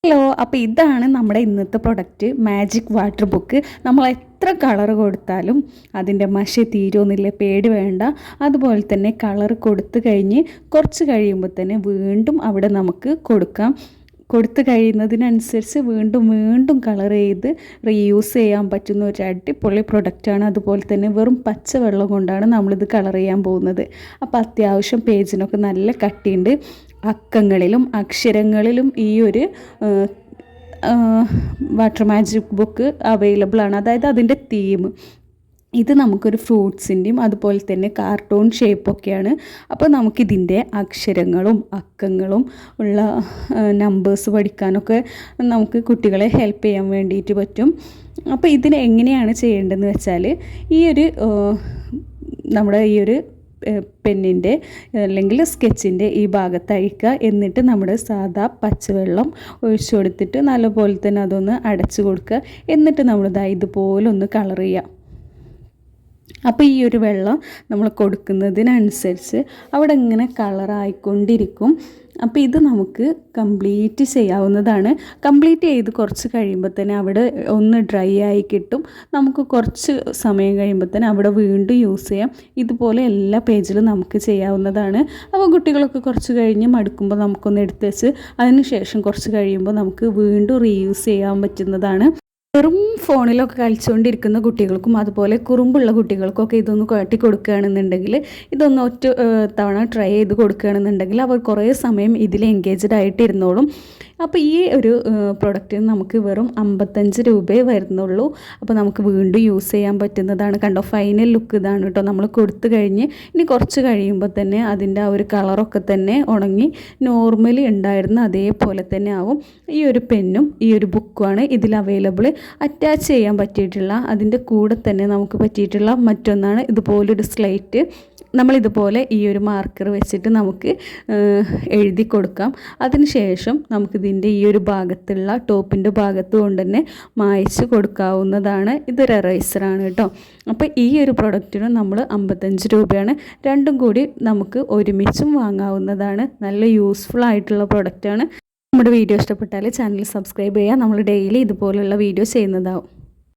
Hello, അപ്പോൾ ഇതാണ് നമ്മുടെ ഇന്നത്തെ പ്രൊഡക്റ്റ് മാജിക് വാട്ടർ ബുക്ക്. നമ്മൾ എത്ര കളർ കൊടുത്താലും അതിൻ്റെ മഷി തീരുമെന്നില്ല, പേടി വേണ്ട. അതുപോലെ തന്നെ കളർ കൊടുത്തു കഴിഞ്ഞ് കുറച്ച് കഴിയുമ്പോൾ തന്നെ വീണ്ടും അവിടെ നമുക്ക് കൊടുത്തു കഴിയുന്നതിനനുസരിച്ച് വീണ്ടും വീണ്ടും കളർ ചെയ്ത് റീയൂസ് ചെയ്യാൻ പറ്റുന്ന ഒരു അടിപൊളി പ്രൊഡക്റ്റാണ്. അതുപോലെ തന്നെ വെറും പച്ചവെള്ളം കൊണ്ടാണ് നമ്മളിത് കളർ ചെയ്യാൻ പോകുന്നത്. അപ്പോൾ അത്യാവശ്യം പേജിനൊക്കെ നല്ല കട്ടിയുണ്ട്. അക്കങ്ങളിലും അക്ഷരങ്ങളിലും ഈ ഒരു വാട്ടർ മാജിക് ബുക്ക് അവൈലബിൾ ആണ്. അതായത് അതിൻ്റെ തീം ഇത് നമുക്കൊരു ഫ്രൂട്ട്സിൻ്റെയും അതുപോലെ തന്നെ കാർട്ടൂൺ ഷേപ്പൊക്കെയാണ്. അപ്പോൾ നമുക്കിതിൻ്റെ അക്ഷരങ്ങളും അക്കങ്ങളും ഉള്ള നമ്പേഴ്സ് പഠിക്കാനൊക്കെ നമുക്ക് കുട്ടികളെ ഹെൽപ്പ് ചെയ്യാൻ വേണ്ടിയിട്ട് പറ്റും. അപ്പോൾ ഇതിന് എങ്ങനെയാണ് ചെയ്യേണ്ടതെന്ന് വെച്ചാൽ നമ്മുടെ ഈ ഒരു പെന്നിൻ്റെ അല്ലെങ്കിൽ സ്കെച്ചിൻ്റെ ഈ ഭാഗത്ത് അഴിക്കുക. എന്നിട്ട് നമ്മുടെ സാധാ പച്ചവെള്ളം ഒഴിച്ചു കൊടുത്തിട്ട് നല്ലപോലെ തന്നെ അതൊന്ന് അടച്ചു കൊടുക്കുക. എന്നിട്ട് നമ്മളിതാ ഇതുപോലെ ഒന്ന് കളർ ചെയ്യുക. അപ്പോൾ ഈ ഒരു വെള്ളം നമ്മൾ കൊടുക്കുന്നതിനനുസരിച്ച് അവിടെ ഇങ്ങനെ കളറായിക്കൊണ്ടിരിക്കും. അപ്പോൾ ഇത് നമുക്ക് കംപ്ലീറ്റ് ചെയ്യാവുന്നതാണ്. കംപ്ലീറ്റ് ചെയ്ത് കുറച്ച് കഴിയുമ്പോൾ തന്നെ അവിടെ ഒന്ന് ഡ്രൈ ആയി കിട്ടും. നമുക്ക് കുറച്ച് സമയം കഴിയുമ്പോൾ തന്നെ അവിടെ വീണ്ടും യൂസ് ചെയ്യാം. ഇതുപോലെ എല്ലാ പേജിലും നമുക്ക് ചെയ്യാവുന്നതാണ്. അപ്പോൾ കുട്ടികളൊക്കെ കുറച്ച് കഴിഞ്ഞ് മടുക്കുമ്പോൾ നമുക്കൊന്ന് എടുത്ത് വെച്ച് അതിന് ശേഷം കുറച്ച് കഴിയുമ്പോൾ നമുക്ക് വീണ്ടും റീയൂസ് ചെയ്യാൻ പറ്റുന്നതാണ്. വെറും ഫോണിലൊക്കെ കളിച്ചുകൊണ്ടിരിക്കുന്ന കുട്ടികൾക്കും അതുപോലെ കുറുമ്പുള്ള കുട്ടികൾക്കൊക്കെ ഇതൊന്ന് കാട്ടി കൊടുക്കുകയാണെന്നുണ്ടെങ്കിൽ, ഇതൊന്ന് ഒറ്റ തവണ ട്രൈ ചെയ്ത് കൊടുക്കുകയാണെന്നുണ്ടെങ്കിൽ അവർ കുറേ സമയം ഇതിൽ എൻഗേജ്ഡ് ആയിട്ടിരുന്നോളും. അപ്പോൾ ഈ ഒരു പ്രൊഡക്റ്റിന് നമുക്ക് വെറും 55 രൂപയെ വരുന്നുള്ളൂ. അപ്പോൾ നമുക്ക് വീണ്ടും യൂസ് ചെയ്യാൻ പറ്റുന്നതാണ്. കണ്ടോ, ഫൈനൽ ലുക്ക് ഇതാണ് കേട്ടോ. നമ്മൾ കൊടുത്തു കഴിഞ്ഞ് ഇനി കുറച്ച് കഴിയുമ്പോൾ തന്നെ അതിൻ്റെ ആ ഒരു കളറൊക്കെ തന്നെ ഉണങ്ങി നോർമലി ഉണ്ടായിരുന്ന അതേപോലെ തന്നെ ആവും. ഈ ഒരു പെന്നും ഈ ഒരു ബുക്കുമാണ് ഇതിൽ അവൈലബിൾ. അറ്റാച്ച് ചെയ്യാൻ പറ്റിയിട്ടുള്ള അതിൻ്റെ കൂടെ തന്നെ നമുക്ക് പറ്റിയിട്ടുള്ള മറ്റൊന്നാണ് ഇതുപോലൊരു സ്ലേറ്റ്. നമ്മളിതുപോലെ ഈ ഒരു മാർക്കർ വെച്ചിട്ട് നമുക്ക് എഴുതി കൊടുക്കാം. അതിനുശേഷം നമുക്കിതിൻ്റെ ഈ ഒരു ഭാഗത്തുള്ള ടോപ്പിൻ്റെ ഭാഗത്ത് കൊണ്ട് തന്നെ മായ്ച്ച് കൊടുക്കാവുന്നതാണ്. ഇതൊരു എറൈസറാണ് കേട്ടോ. അപ്പോൾ ഈ ഒരു പ്രൊഡക്റ്റിന് നമ്മൾ 55 രൂപയാണ്. രണ്ടും കൂടി നമുക്ക് ഒരുമിച്ചും വാങ്ങാവുന്നതാണ്. നല്ല യൂസ്ഫുൾ ആയിട്ടുള്ള പ്രൊഡക്റ്റാണ്. നമ്മുടെ വീഡിയോ ഇഷ്ടപ്പെട്ടാൽ ചാനൽ സബ്സ്ക്രൈബ് ചെയ്യുക. നമ്മൾ ഡെയിലി ഇതുപോലുള്ള വീഡിയോ ചെയ്യുന്നതാവും.